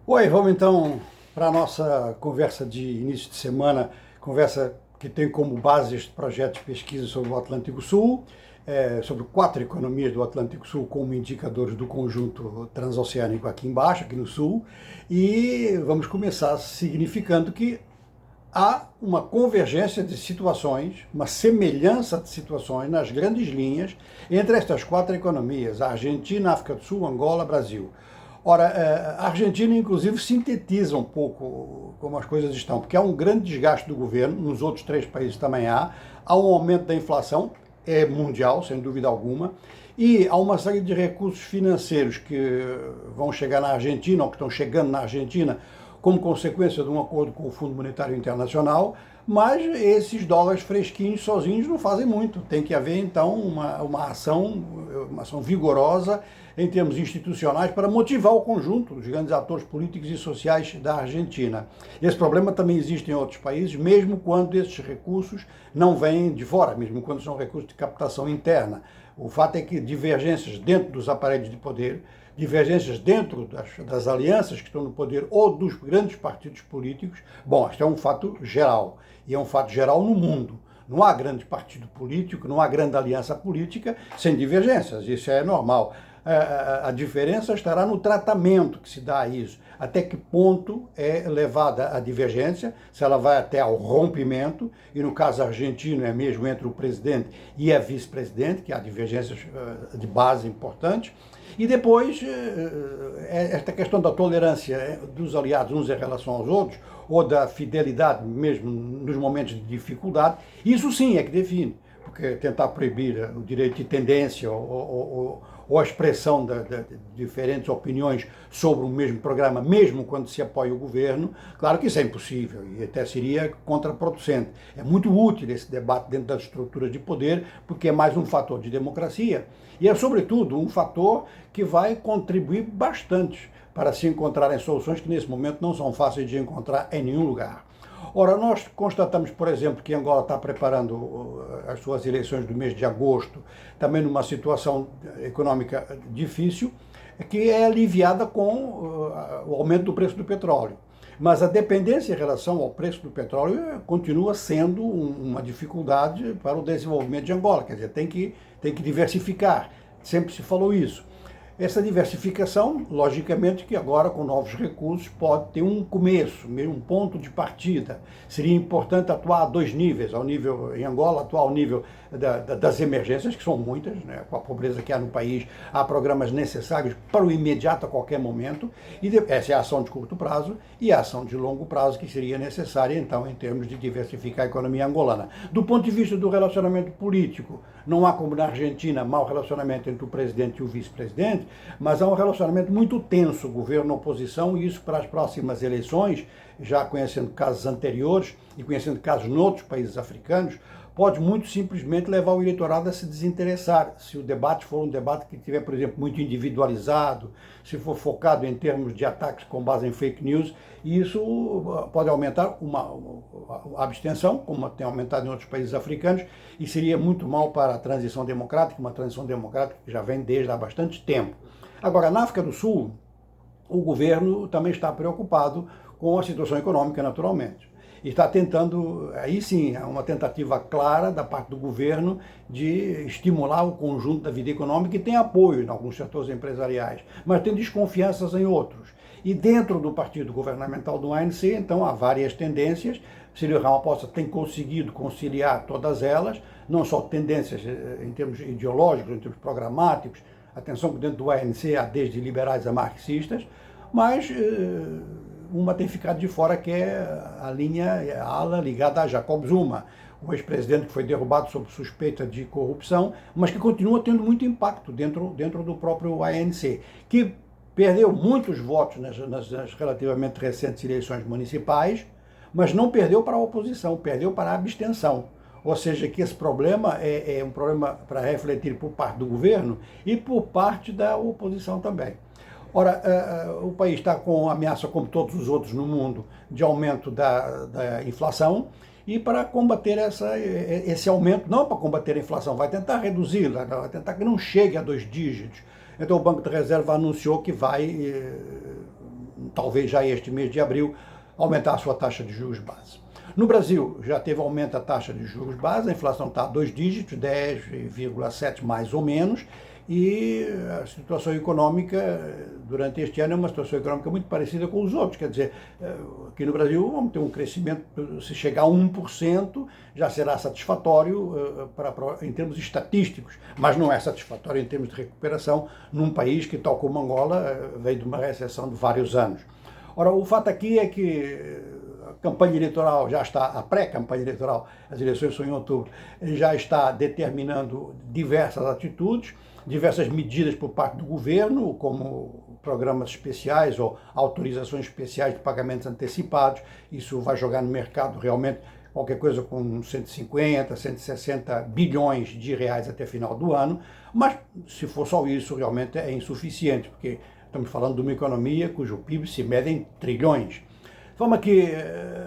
Oi, vamos então para a nossa conversa de início de semana, conversa que tem como base este projeto de pesquisa sobre o Atlântico Sul, sobre 4 economias do Atlântico Sul como indicadores do conjunto transoceânico aqui embaixo, aqui no Sul, e vamos começar significando que há uma convergência de situações, uma semelhança de situações nas grandes linhas entre estas 4 economias, a Argentina, a África do Sul, Angola, Brasil. Ora, a Argentina, inclusive, sintetiza um pouco como as coisas estão, porque há um grande desgaste do governo, nos outros 3 países também há um aumento da inflação, é mundial, sem dúvida alguma, e há uma série de recursos financeiros que vão chegar na Argentina, ou que estão chegando na Argentina, como consequência de um acordo com o Fundo Monetário Internacional, mas esses dólares fresquinhos sozinhos não fazem muito. Tem que haver, então, uma ação vigorosa em termos institucionais para motivar o conjunto dos grandes atores políticos e sociais da Argentina. Esse problema também existe em outros países, mesmo quando esses recursos não vêm de fora, mesmo quando são recursos de captação interna. O fato é que divergências dentro dos aparelhos de poder, divergências dentro das alianças que estão no poder ou dos grandes partidos políticos, bom, isto é um fato geral, e é um fato geral no mundo. Não há grande partido político, não há grande aliança política sem divergências, isso é normal. A diferença estará no tratamento que se dá a isso, até que ponto é levada a divergência, se ela vai até ao rompimento, e no caso argentino é mesmo entre o presidente e a vice-presidente, que há divergências de base importantes, e depois esta questão da tolerância dos aliados uns em relação aos outros, ou da fidelidade mesmo nos momentos de dificuldade, isso sim é que define, porque tentar proibir o direito de tendência ou a expressão de diferentes opiniões sobre o mesmo programa, mesmo quando se apoia o governo, claro que isso é impossível e até seria contraproducente. É muito útil esse debate dentro das estruturas de poder, porque é mais um fator de democracia e é, sobretudo, um fator que vai contribuir bastante para se encontrarem soluções que, nesse momento, não são fáceis de encontrar em nenhum lugar. Ora, nós constatamos, por exemplo, que Angola está preparando as suas eleições do mês de agosto, também numa situação econômica difícil, que é aliviada com o aumento do preço do petróleo. Mas a dependência em relação ao preço do petróleo continua sendo uma dificuldade para o desenvolvimento de Angola. Quer dizer, tem que diversificar. Sempre se falou isso. Essa diversificação, logicamente, que agora com novos recursos pode ter um começo, um ponto de partida. Seria importante atuar a 2 níveis, ao nível em Angola, atuar ao nível das emergências, que são muitas, né? Com a pobreza que há no país, há programas necessários para o imediato, a qualquer momento, e essa é a ação de curto prazo, e a ação de longo prazo, que seria necessária, então, em termos de diversificar a economia angolana. Do ponto de vista do relacionamento político, não há como na Argentina mau relacionamento entre o presidente e o vice-presidente, mas há um relacionamento muito tenso, governo-oposição, e isso para as próximas eleições, já conhecendo casos anteriores e conhecendo casos noutros países africanos, pode muito simplesmente levar o eleitorado a se desinteressar. Se o debate for um debate que tiver, por exemplo, muito individualizado, se for focado em termos de ataques com base em fake news, e isso pode aumentar a abstenção, como tem aumentado em outros países africanos, e seria muito mal para a transição democrática, uma transição democrática que já vem desde há bastante tempo. Agora, na África do Sul, o governo também está preocupado com a situação econômica, naturalmente. E está tentando, aí sim, uma tentativa clara da parte do governo de estimular o conjunto da vida econômica, e tem apoio em alguns setores empresariais, mas tem desconfianças em outros. E dentro do partido governamental do ANC, então, há várias tendências. Cyril Ramaphosa tem conseguido conciliar todas elas, não só tendências em termos ideológicos, em termos programáticos. Atenção que dentro do ANC há desde liberais a marxistas, mas uma tem ficado de fora, que é a ala ligada a Jacob Zuma, o ex-presidente que foi derrubado sob suspeita de corrupção, mas que continua tendo muito impacto dentro do próprio ANC, que perdeu muitos votos nas relativamente recentes eleições municipais, mas não perdeu para a oposição, perdeu para a abstenção. Ou seja, que esse problema é um problema para refletir por parte do governo e por parte da oposição também. Ora, o país está com ameaça, como todos os outros no mundo, de aumento da inflação, e para combater esse aumento, não para combater a inflação, vai tentar reduzi-la, vai tentar que não chegue a 2 dígitos. Então o Banco de Reserva anunciou que vai talvez já este mês de abril, aumentar a sua taxa de juros base. No Brasil, já teve aumento da taxa de juros base, a inflação está a 2 dígitos, 10,7 mais ou menos, e a situação econômica durante este ano é uma situação econômica muito parecida com os outros. Quer dizer, aqui no Brasil vamos ter um crescimento, se chegar a 1%, já será satisfatório em termos estatísticos, mas não é satisfatório em termos de recuperação num país que, tal como Angola, veio de uma recessão de vários anos. Ora, o fato aqui é que a campanha eleitoral já está, a pré-campanha eleitoral, as eleições são em outubro, já está determinando diversas atitudes, diversas medidas por parte do governo, como programas especiais ou autorizações especiais de pagamentos antecipados. Isso vai jogar no mercado realmente qualquer coisa com 150, 160 bilhões de reais até final do ano, mas se for só isso, realmente é insuficiente, porque estamos falando de uma economia cujo PIB se mede em trilhões. De forma que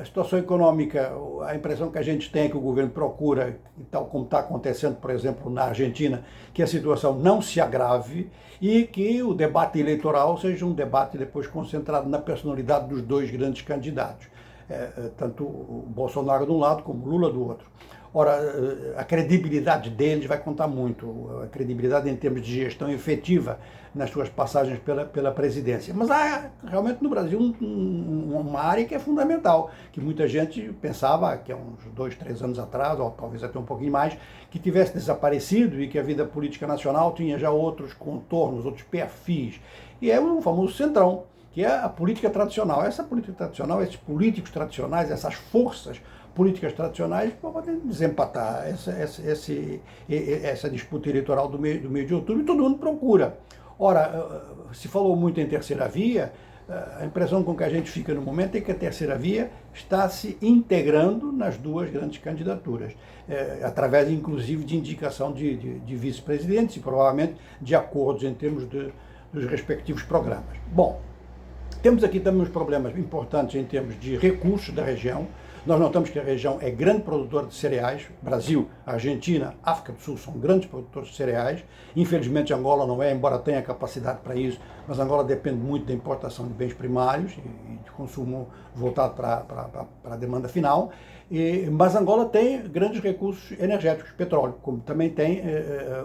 a situação econômica, a impressão que a gente tem é que o governo procura, tal como está acontecendo, por exemplo, na Argentina, que a situação não se agrave e que o debate eleitoral seja um debate depois concentrado na personalidade dos dois grandes candidatos, tanto o Bolsonaro de um lado como o Lula do outro. Ora, a credibilidade deles vai contar muito, a credibilidade em termos de gestão efetiva nas suas passagens pela presidência. Mas há realmente no Brasil uma área que é fundamental, que muita gente pensava que há uns 2, 3 anos atrás, ou talvez até um pouquinho mais, que tivesse desaparecido e que a vida política nacional tinha já outros contornos, outros perfis. E é o famoso centrão, que é a política tradicional. Essa política tradicional, esses políticos tradicionais, essas forças políticas tradicionais podem desempatar essa disputa eleitoral do mês de outubro, e todo mundo procura. Ora, se falou muito em terceira via, a impressão com que a gente fica no momento é que a terceira via está se integrando nas duas grandes candidaturas, através inclusive de indicação de vice-presidentes e provavelmente de acordos em termos dos respectivos programas. Bom, temos aqui também uns problemas importantes em termos de recursos da região. Nós notamos que a região é grande produtora de cereais. Brasil, Argentina, África do Sul são grandes produtores de cereais. Infelizmente Angola não é, embora tenha capacidade para isso, mas Angola depende muito da importação de bens primários e de consumo voltado para a demanda final. Mas Angola tem grandes recursos energéticos, petróleo, como também tem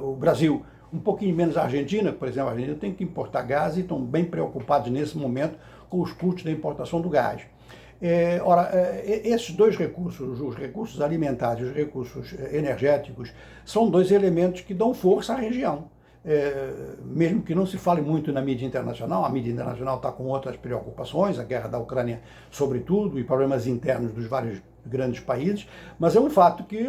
o Brasil. Um pouquinho menos a Argentina, por exemplo, a Argentina tem que importar gás e estão bem preocupados nesse momento com os custos da importação do gás. Ora, esses dois recursos, os recursos alimentares e os recursos energéticos, são dois elementos que dão força à região. Mesmo que não se fale muito na mídia internacional, a mídia internacional está com outras preocupações, a guerra da Ucrânia sobretudo, e problemas internos dos vários grandes países, mas é um fato que,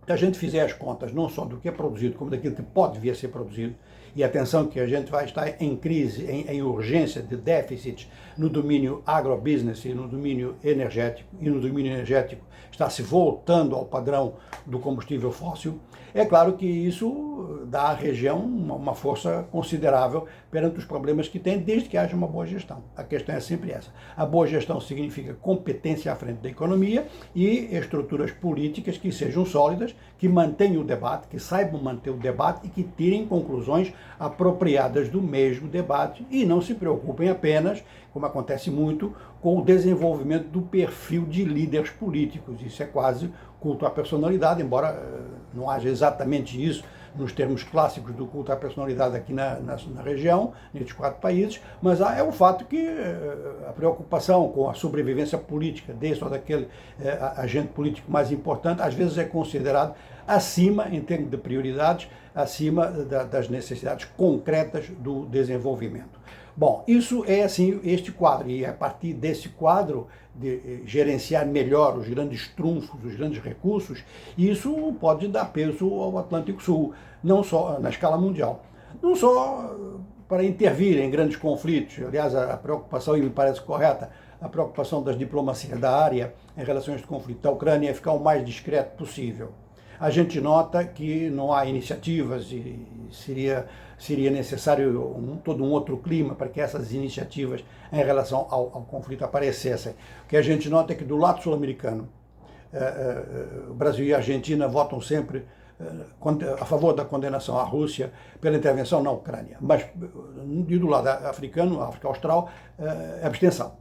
se a gente fizer as contas não só do que é produzido, como daquilo que pode vir a ser produzido, e atenção que a gente vai estar em crise, em urgência de déficits no domínio agrobusiness e no domínio energético, e no domínio energético está se voltando ao padrão do combustível fóssil, é claro que isso dá à região uma força considerável perante os problemas que tem, desde que haja uma boa gestão. A questão é sempre essa. A boa gestão significa competência à frente da economia e estruturas políticas que sejam sólidas, que mantenham o debate, que saibam manter o debate e que tirem conclusões apropriadas do mesmo debate e não se preocupem apenas, como acontece muito, com o desenvolvimento do perfil de líderes políticos. Isso é quase culto à personalidade, embora não haja exatamente isso nos termos clássicos do culto à personalidade aqui na região, nesses 4 países, mas é o fato que a preocupação com a sobrevivência política desse ou daquele agente político mais importante, às vezes é considerado acima, em termos de prioridades, acima das necessidades concretas do desenvolvimento. Bom, isso é assim este quadro, e a partir desse quadro de gerenciar melhor os grandes trunfos, os grandes recursos, isso pode dar peso ao Atlântico Sul, não só na escala mundial, não só para intervir em grandes conflitos. Aliás, a preocupação, e me parece correta, a preocupação das diplomacias da área em relação a este conflito da Ucrânia é ficar o mais discreto possível. A gente nota que não há iniciativas e seria necessário todo um outro clima para que essas iniciativas em relação ao conflito aparecessem. O que a gente nota é que do lado sul-americano, o Brasil e a Argentina votam sempre a favor da condenação à Rússia pela intervenção na Ucrânia, mas e do lado africano, África Austral, abstenção.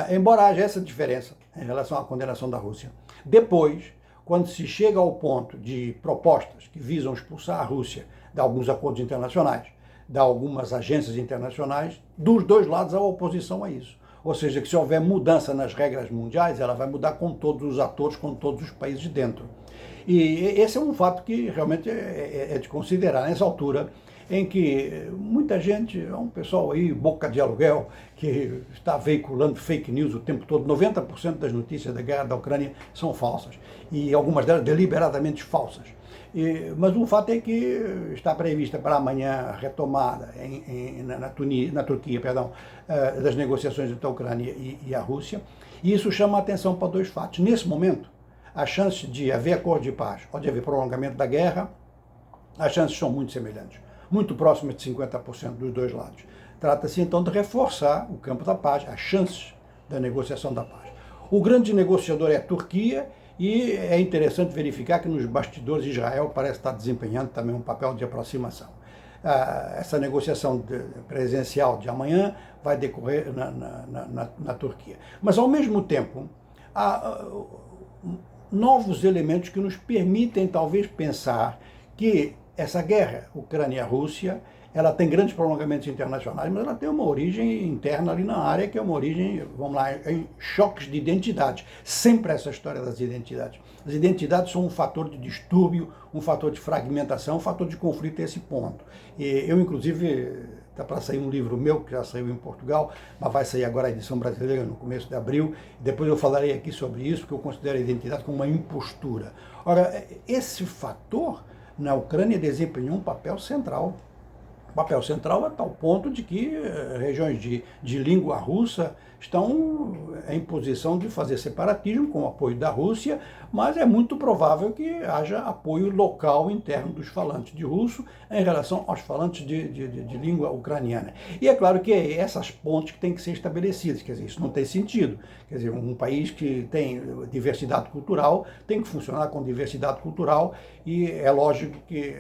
Embora haja essa diferença em relação à condenação da Rússia, depois, quando se chega ao ponto de propostas que visam expulsar a Rússia de alguns acordos internacionais, de algumas agências internacionais, dos dois lados há oposição a isso. Ou seja, que se houver mudança nas regras mundiais, ela vai mudar com todos os atores, com todos os países dentro. E esse é um fato que realmente é de considerar nessa altura, em que muita gente, um pessoal aí, boca de aluguel, que está veiculando fake news o tempo todo. 90% das notícias da guerra da Ucrânia são falsas, e algumas delas deliberadamente falsas. Mas o fato é que está prevista para amanhã a retomada na Turquia, das negociações entre a Ucrânia e a Rússia, e isso chama a atenção para dois fatos. Nesse momento, a chance de haver acordo de paz ou de haver prolongamento da guerra, as chances são muito semelhantes, muito próximas de 50% dos dois lados. Trata-se então de reforçar o campo da paz, as chances da negociação da paz. O grande negociador é a Turquia, e é interessante verificar que nos bastidores Israel parece estar desempenhando também um papel de aproximação. Essa negociação presencial de amanhã vai decorrer na Turquia. Mas, ao mesmo tempo, há novos elementos que nos permitem, talvez, pensar que essa guerra Ucrânia-Rússia, ela tem grandes prolongamentos internacionais, mas ela tem uma origem interna ali na área, que é uma origem, vamos lá, em choques de identidades. Sempre essa história das identidades. As identidades são um fator de distúrbio, um fator de fragmentação, um fator de conflito a esse ponto. E eu, inclusive, está para sair um livro meu, que já saiu em Portugal, mas vai sair agora a edição brasileira no começo de abril. Depois eu falarei aqui sobre isso, que eu considero a identidade como uma impostura. Ora, esse fator na Ucrânia desempenhou um papel central. O papel central a tal ponto de que regiões de língua russa estão em posição de fazer separatismo com o apoio da Rússia, mas é muito provável que haja apoio local interno dos falantes de russo em relação aos falantes de língua ucraniana. E é claro que é essas pontes que têm que ser estabelecidas, quer dizer, isso não tem sentido. Quer dizer, um país que tem diversidade cultural tem que funcionar com diversidade cultural, e é lógico que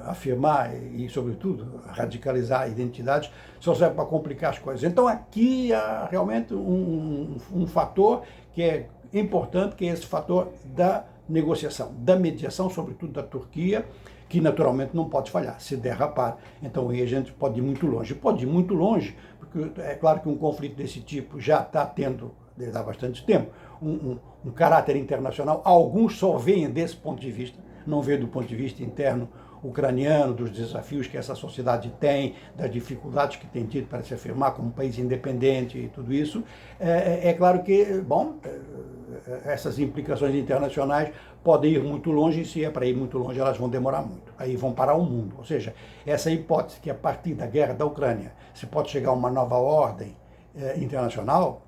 afirmar e, sobretudo, radicalizar identidades só serve para complicar as coisas. Então aqui há realmente um fator que é importante, que é esse fator da negociação, da mediação, sobretudo da Turquia, que naturalmente não pode falhar. Se derrapar, então aí a gente pode ir muito longe. Pode ir muito longe, porque é claro que um conflito desse tipo já está tendo, desde há bastante tempo, um caráter internacional. Alguns só veem desse ponto de vista, não veem do ponto de vista interno ucraniano, dos desafios que essa sociedade tem, das dificuldades que tem tido para se afirmar como um país independente e tudo isso. É claro que, bom, essas implicações internacionais podem ir muito longe, e se é para ir muito longe, elas vão demorar muito. Aí vão parar o mundo. Ou seja, essa hipótese que a partir da guerra da Ucrânia se pode chegar a uma nova ordem internacional,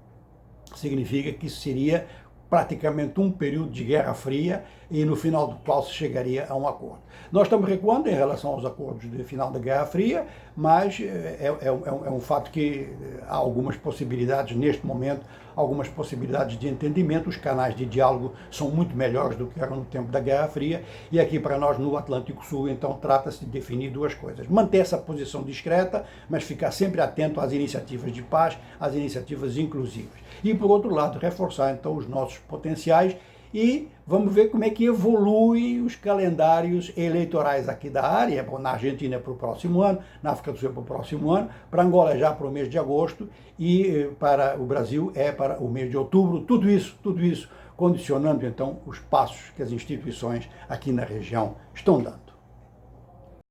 significa que isso seria praticamente um período de Guerra Fria, e no final do qual se chegaria a um acordo. Nós estamos recuando em relação aos acordos de final da Guerra Fria, mas é um fato que há algumas possibilidades neste momento, algumas possibilidades de entendimento. Os canais de diálogo são muito melhores do que eram no tempo da Guerra Fria, e aqui para nós no Atlântico Sul, então, trata-se de definir duas coisas: manter essa posição discreta, mas ficar sempre atento às iniciativas de paz, às iniciativas inclusivas. E, por outro lado, reforçar então os nossos potenciais, e vamos ver como é que evoluem os calendários eleitorais aqui da área. Bom, na Argentina é para o próximo ano, na África do Sul é para o próximo ano, para Angola já para o mês de agosto, e para o Brasil é para o mês de outubro. Tudo isso condicionando então os passos que as instituições aqui na região estão dando.